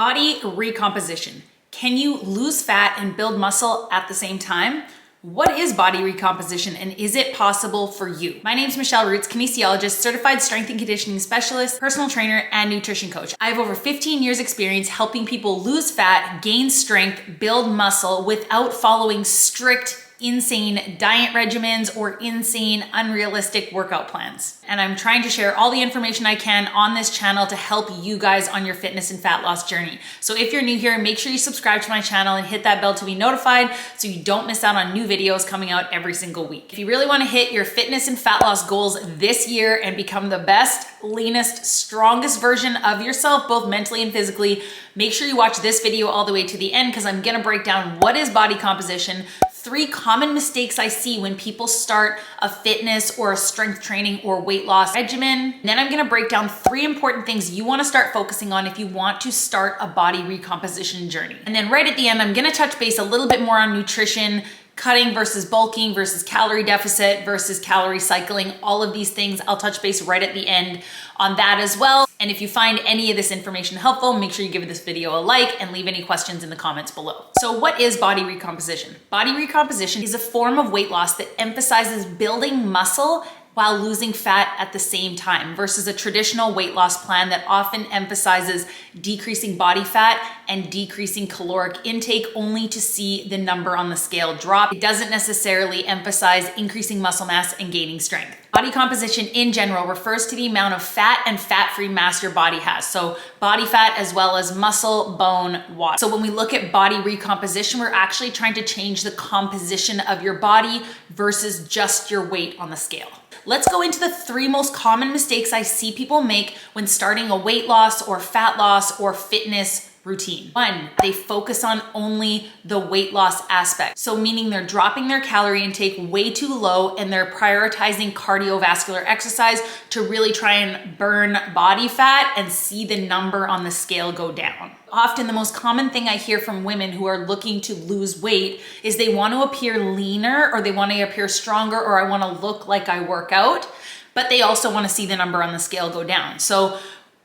Body recomposition. Can you lose fat and build muscle at the same time? What is body recomposition and is it possible for you? My name is Michelle Roots, kinesiologist, certified strength and conditioning specialist, personal trainer, and nutrition coach. I have over 15 years experience helping people lose fat, gain strength, build muscle without following strict, insane diet regimens or insane, unrealistic workout plans. And I'm trying to share all the information I can on this channel to help you guys on your fitness and fat loss journey. So if you're new here, make sure you subscribe to my channel and hit that bell to be notified so you don't miss out on new videos coming out every single week. If you really want to hit your fitness and fat loss goals this year and become the best, leanest, strongest version of yourself, both mentally and physically, make sure you watch this video all the way to the end because I'm going to break down what is body composition, 3 common mistakes I see when people start a fitness or a strength training or weight loss regimen. And then I'm gonna break down 3 important things you wanna start focusing on if you want to start a body recomposition journey. And then right at the end, I'm gonna touch base a little bit more on nutrition, cutting versus bulking versus calorie deficit versus calorie cycling, all of these things. I'll touch base right at the end on that as well. And if you find any of this information helpful, make sure you give this video a like and leave any questions in the comments below. So what is body recomposition? Body recomposition is a form of weight loss that emphasizes building muscle while losing fat at the same time versus a traditional weight loss plan that often emphasizes decreasing body fat and decreasing caloric intake only to see the number on the scale drop. It doesn't necessarily emphasize increasing muscle mass and gaining strength. Body composition in general refers to the amount of fat and fat-free mass your body has. So body fat as well as muscle, bone, water. So when we look at body recomposition, we're actually trying to change the composition of your body versus just your weight on the scale. Let's go into the 3 most common mistakes I see people make when starting a weight loss or fat loss or fitness routine. 1, they focus on only the weight loss aspect. So meaning they're dropping their calorie intake way too low and they're prioritizing cardiovascular exercise to really try and burn body fat and see the number on the scale go down. Often the most common thing I hear from women who are looking to lose weight is they want to appear leaner or they want to appear stronger or I want to look like I work out, but they also want to see the number on the scale go down. So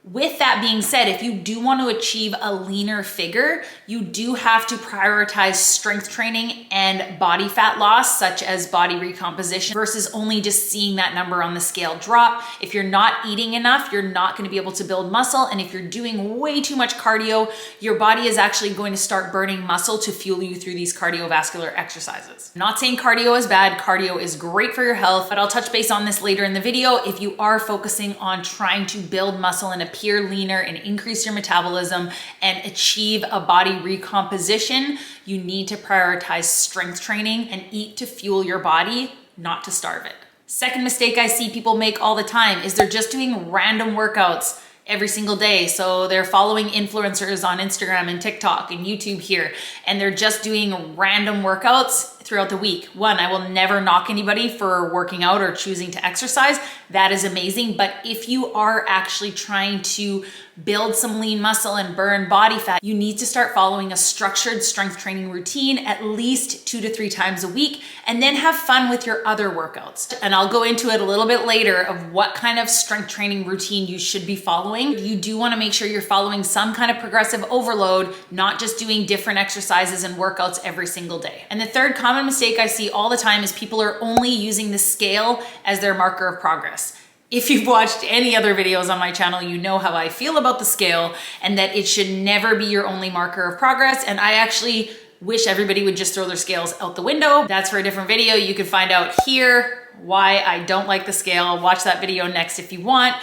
with that being said, if you do want to achieve a leaner figure, you do have to prioritize strength training and body fat loss, such as body recomposition, versus only just seeing that number on the scale drop. If you're not eating enough, you're not going to be able to build muscle. And if you're doing way too much cardio, your body is actually going to start burning muscle to fuel you through these cardiovascular exercises. I'm not saying cardio is bad. Cardio is great for your health, but I'll touch base on this later in the video. If you are focusing on trying to build muscle and appear leaner and increase your metabolism and achieve a body recomposition, you need to prioritize strength training and eat to fuel your body, not to starve it. Second mistake I see people make all the time is they're just doing random workouts every single day. So they're following influencers on Instagram and TikTok and YouTube here, and they're just doing random workouts throughout the week. 1, I will never knock anybody for working out or choosing to exercise. That is amazing. But if you are actually trying to build some lean muscle and burn body fat, you need to start following a structured strength training routine at least 2 to 3 times a week, and then have fun with your other workouts. And I'll go into it a little bit later of what kind of strength training routine you should be following. You do want to make sure you're following some kind of progressive overload, not just doing different exercises and workouts every single day. And the 3rd common mistake I see all the time is people are only using the scale as their marker of progress. If you've watched any other videos on my channel, you know how I feel about the scale and that it should never be your only marker of progress. And I actually wish everybody would just throw their scales out the window. That's for a different video. You can find out here why I don't like the scale. Watch that video next if you want.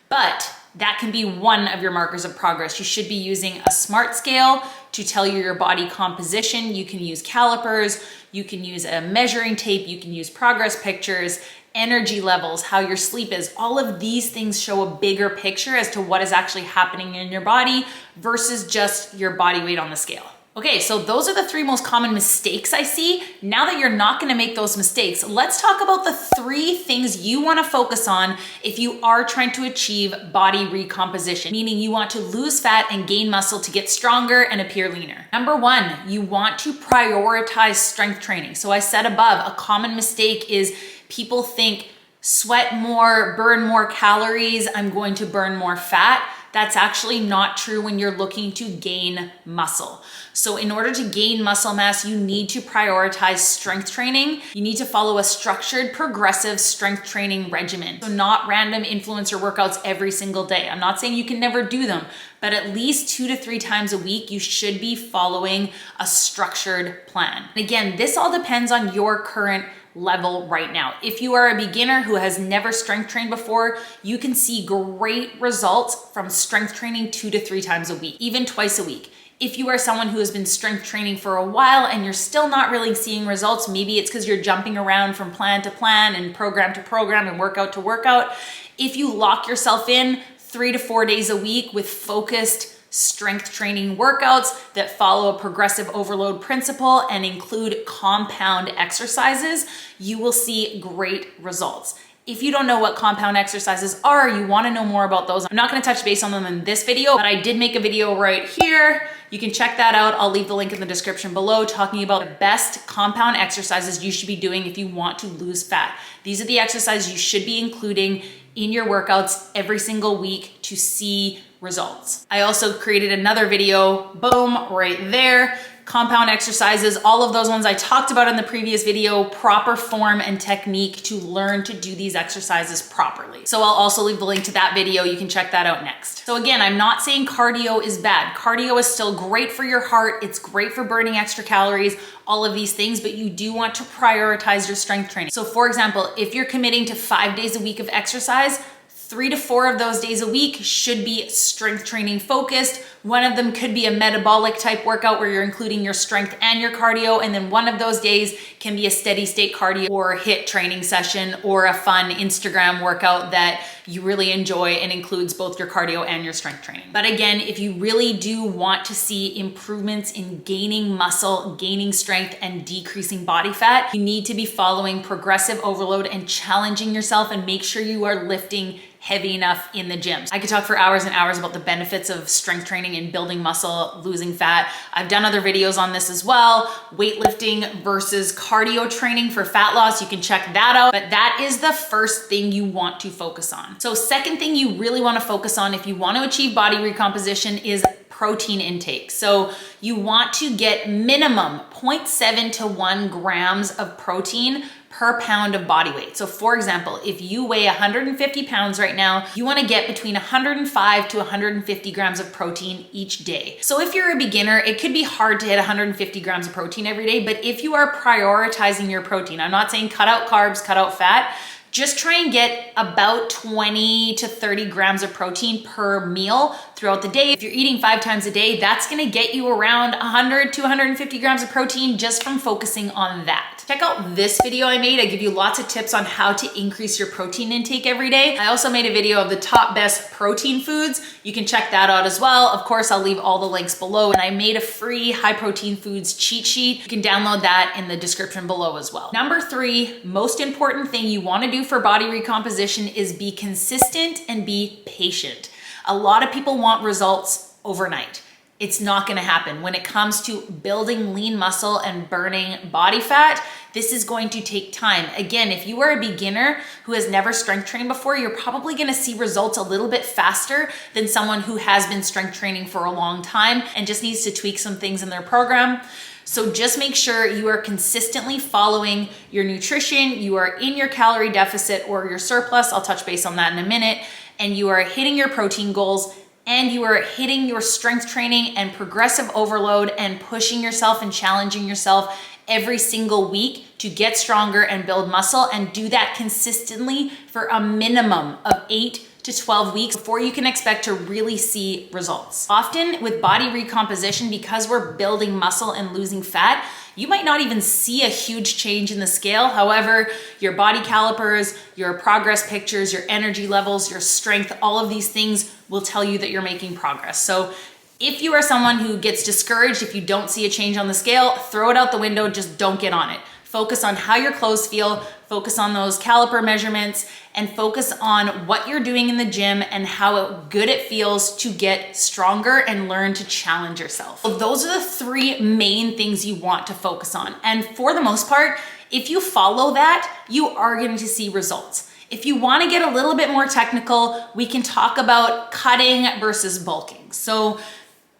But that can be one of your markers of progress. You should be using a smart scale to tell you your body composition. You can use calipers, you can use a measuring tape, you can use progress pictures, energy levels, how your sleep is. All of these things show a bigger picture as to what is actually happening in your body versus just your body weight on the scale. Okay, so those are the 3 most common mistakes I see. Now that you're not gonna make those mistakes, let's talk about the 3 things you wanna focus on if you are trying to achieve body recomposition, meaning you want to lose fat and gain muscle to get stronger and appear leaner. Number 1, you want to prioritize strength training. So I said above, a common mistake is people think sweat more, burn more calories, I'm going to burn more fat. That's actually not true when you're looking to gain muscle. So in order to gain muscle mass, you need to prioritize strength training. You need to follow a structured, progressive strength training regimen. So not random influencer workouts every single day. I'm not saying you can never do them, but at least 2 to 3 times a week, you should be following a structured plan. And again, this all depends on your current level right now. If you are a beginner who has never strength trained before, you can see great results from strength training 2 to 3 times a week, even twice a week. If you are someone who has been strength training for a while and you're still not really seeing results, maybe it's because you're jumping around from plan to plan and program to program and workout to workout. If you lock yourself in 3 to 4 days a week with focused strength training workouts that follow a progressive overload principle and include compound exercises, you will see great results. If you don't know what compound exercises are, you want to know more about those, I'm not going to touch base on them in this video, but I did make a video right here. You can check that out. I'll leave the link in the description below talking about the best compound exercises you should be doing if you want to lose fat. These are the exercises you should be including in your workouts every single week to see results. I also created another video, boom, right there. Compound exercises, all of those ones I talked about in the previous video, proper form and technique to learn to do these exercises properly. So I'll also leave the link to that video. You can check that out next. So again, I'm not saying cardio is bad. Cardio is still great for your heart. It's great for burning extra calories, all of these things, but you do want to prioritize your strength training. So for example, if you're committing to 5 days a week of exercise, 3 to 4 of those days a week should be strength training focused. One of them could be a metabolic type workout where you're including your strength and your cardio. And then one of those days can be a steady state cardio or a HIIT training session or a fun Instagram workout that you really enjoy and includes both your cardio and your strength training. But again, if you really do want to see improvements in gaining muscle, gaining strength, and decreasing body fat, you need to be following progressive overload and challenging yourself and make sure you are lifting heavy enough in the gyms. I could talk for hours and hours about the benefits of strength training and building muscle, losing fat. I've done other videos on this as well. Weightlifting versus cardio training for fat loss. You can check that out. But that is the first thing you want to focus on. So second thing you really want to focus on if you want to achieve body recomposition is protein intake. So you want to get minimum 0.7 to 1 grams of protein per pound of body weight. So for example, if you weigh 150 pounds right now, you want to get between 105 to 150 grams of protein each day. So if you're a beginner, it could be hard to hit 150 grams of protein every day, but if you are prioritizing your protein, I'm not saying cut out carbs, cut out fat, just try and get about 20 to 30 grams of protein per meal throughout the day. If you're eating 5 times a day, that's gonna get you around 100 to 150 grams of protein just from focusing on that. Check out this video I made. I give you lots of tips on how to increase your protein intake every day. I also made a video of the top best protein foods. You can check that out as well. Of course, I'll leave all the links below. And I made a free high protein foods cheat sheet. You can download that in the description below as well. Number 3, most important thing you wanna do for body recomposition is be consistent and be patient. A lot of people want results overnight. It's not gonna happen. When it comes to building lean muscle and burning body fat, this is going to take time. Again, if you are a beginner who has never strength trained before, you're probably gonna see results a little bit faster than someone who has been strength training for a long time and just needs to tweak some things in their program. So just make sure you are consistently following your nutrition, you are in your calorie deficit or your surplus, I'll touch base on that in a minute, and you are hitting your protein goals, and you are hitting your strength training and progressive overload and pushing yourself and challenging yourself every single week to get stronger and build muscle, and do that consistently for a minimum of 8 to 12 weeks before you can expect to really see results. Often with body recomposition, because we're building muscle and losing fat, you might not even see a huge change in the scale. However, your body calipers, your progress pictures, your energy levels, your strength, all of these things will tell you that you're making progress. So if you are someone who gets discouraged if you don't see a change on the scale, throw it out the window, just don't get on it. Focus on how your clothes feel, focus on those caliper measurements, and focus on what you're doing in the gym and how good it feels to get stronger and learn to challenge yourself. So those are the 3 main things you want to focus on. And for the most part, if you follow that, you are going to see results. If you want to get a little bit more technical, we can talk about cutting versus bulking. So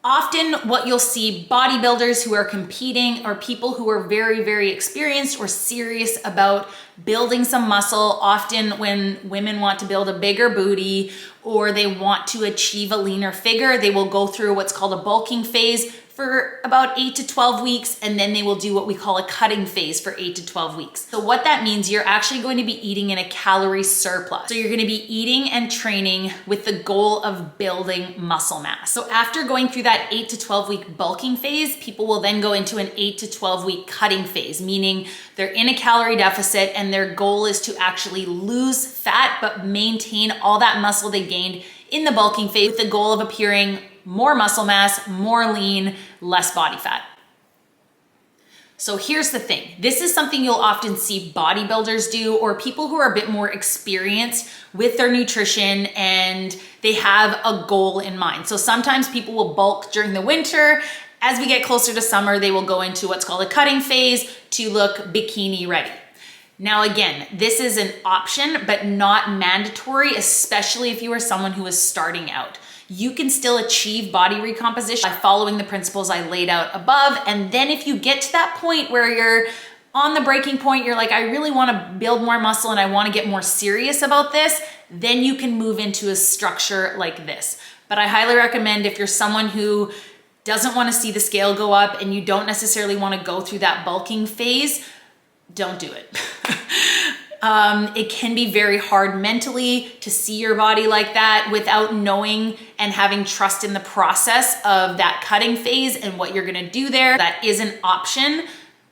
often what you'll see bodybuilders who are competing or people who are very, very experienced or serious about building some muscle. Often when women want to build a bigger booty or they want to achieve a leaner figure, they will go through what's called a bulking phase for about 8 to 12 weeks, and then they will do what we call a cutting phase for 8 to 12 weeks. So what that means, you're actually going to be eating in a calorie surplus. So you're going to be eating and training with the goal of building muscle mass. So after going through that 8 to 12 week bulking phase, people will then go into an 8 to 12 week cutting phase, meaning they're in a calorie deficit and their goal is to actually lose fat but maintain all that muscle they gained in the bulking phase with the goal of appearing more muscle mass, more lean, less body fat. So here's the thing. This is something you'll often see bodybuilders do or people who are a bit more experienced with their nutrition and they have a goal in mind. So sometimes people will bulk during the winter. As we get closer to summer, they will go into what's called a cutting phase to look bikini ready. Now again, this is an option, but not mandatory, especially if you are someone who is starting out. You can still achieve body recomposition by following the principles I laid out above. And then if you get to that point where you're on the breaking point, you're like, I really want to build more muscle and I want to get more serious about this, then you can move into a structure like this. But I highly recommend if you're someone who doesn't want to see the scale go up and you don't necessarily want to go through that bulking phase, don't do it. It can be very hard mentally to see your body like that without knowing and having trust in the process of that cutting phase and what you're gonna do there. That is an option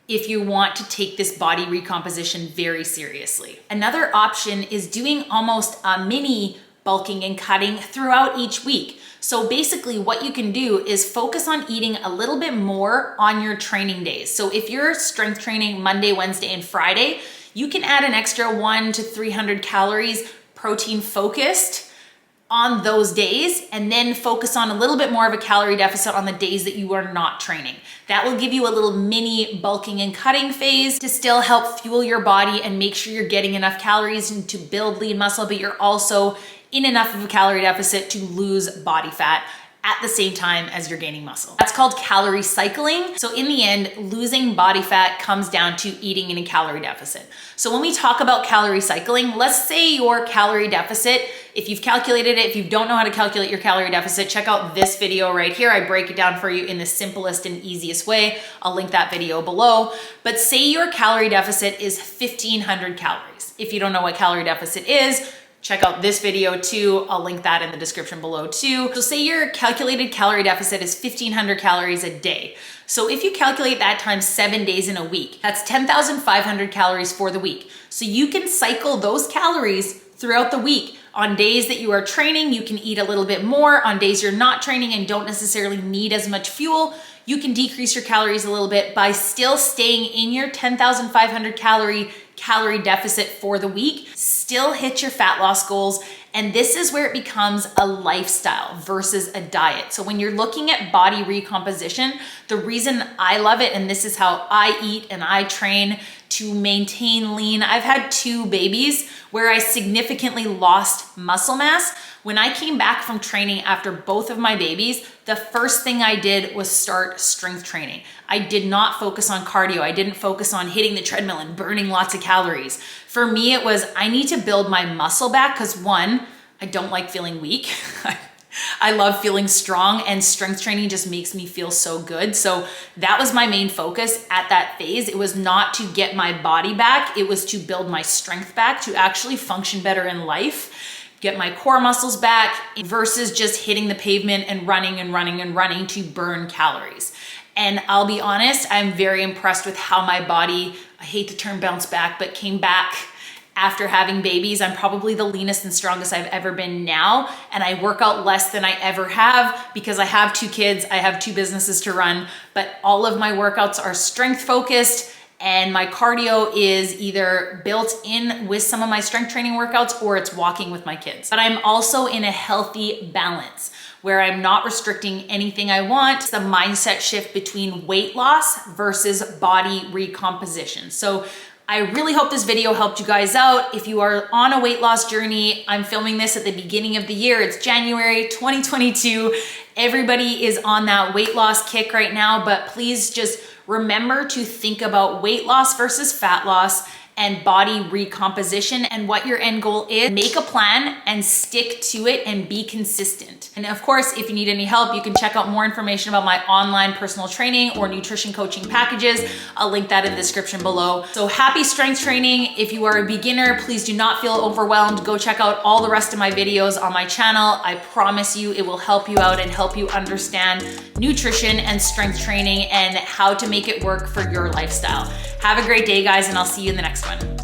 if you want to take this body recomposition very seriously. Another option is doing almost a mini bulking and cutting throughout each week. So basically what you can do is focus on eating a little bit more on your training days. So if you're strength training Monday, Wednesday, and Friday, you can add an extra 100 to 300 calories protein focused on those days and then focus on a little bit more of a calorie deficit on the days that you are not training. That will give you a little mini bulking and cutting phase to still help fuel your body and make sure you're getting enough calories and to build lean muscle, but you're also in enough of a calorie deficit to lose body fat at the same time as you're gaining muscle. That's called calorie cycling. So in the end, losing body fat comes down to eating in a calorie deficit. So when we talk about calorie cycling, let's say your calorie deficit, if you've calculated it, if you don't know how to calculate your calorie deficit, check out this video right here. I break it down for you in the simplest and easiest way. I'll link that video below. But say your calorie deficit is 1,500 calories. If you don't know what calorie deficit is, check out this video too. I'll link that in the description below too. So say your calculated calorie deficit is 1,500 calories a day. So if you calculate that times 7 days in a week, that's 10,500 calories for the week. So you can cycle those calories throughout the week. On days that you are training, you can eat a little bit more. On days you're not training and don't necessarily need as much fuel, you can decrease your calories a little bit by still staying in your 10,500 calorie deficit for the week, still hit your fat loss goals. And this is where it becomes a lifestyle versus a diet. So when you're looking at body recomposition, the reason I love it, and this is how I eat and I train to maintain lean. I've had 2 babies where I significantly lost muscle mass. When I came back from training after both of my babies, the first thing I did was start strength training. I did not focus on cardio. I didn't focus on hitting the treadmill and burning lots of calories. For me, it was, I need to build my muscle back because 1, I don't like feeling weak. I love feeling strong and strength training just makes me feel so good. So that was my main focus at that phase. It was not to get my body back. It was to build my strength back, to actually function better in life, get my core muscles back versus just hitting the pavement and running to burn calories. And I'll be honest, I'm very impressed with how my body, I hate the term bounce back, but came back after having babies. I'm probably the leanest and strongest I've ever been now. And I work out less than I ever have because I have 2 kids, I have 2 businesses to run, but all of my workouts are strength focused and my cardio is either built in with some of my strength training workouts or it's walking with my kids. But I'm also in a healthy balance where I'm not restricting anything I want. It's the mindset shift between weight loss versus body recomposition. So I really hope this video helped you guys out. If you are on a weight loss journey, I'm filming this at the beginning of the year. It's January 2022. Everybody is on that weight loss kick right now, but please just remember to think about weight loss versus fat loss and body recomposition and what your end goal is. Make a plan and stick to it and be consistent. And of course, if you need any help, you can check out more information about my online personal training or nutrition coaching packages. I'll link that in the description below. So happy strength training. If you are a beginner, please do not feel overwhelmed. Go check out all the rest of my videos on my channel. I promise you it will help you out and help you understand nutrition and strength training and how to make it work for your lifestyle. Have a great day, guys, and I'll see you in the next one.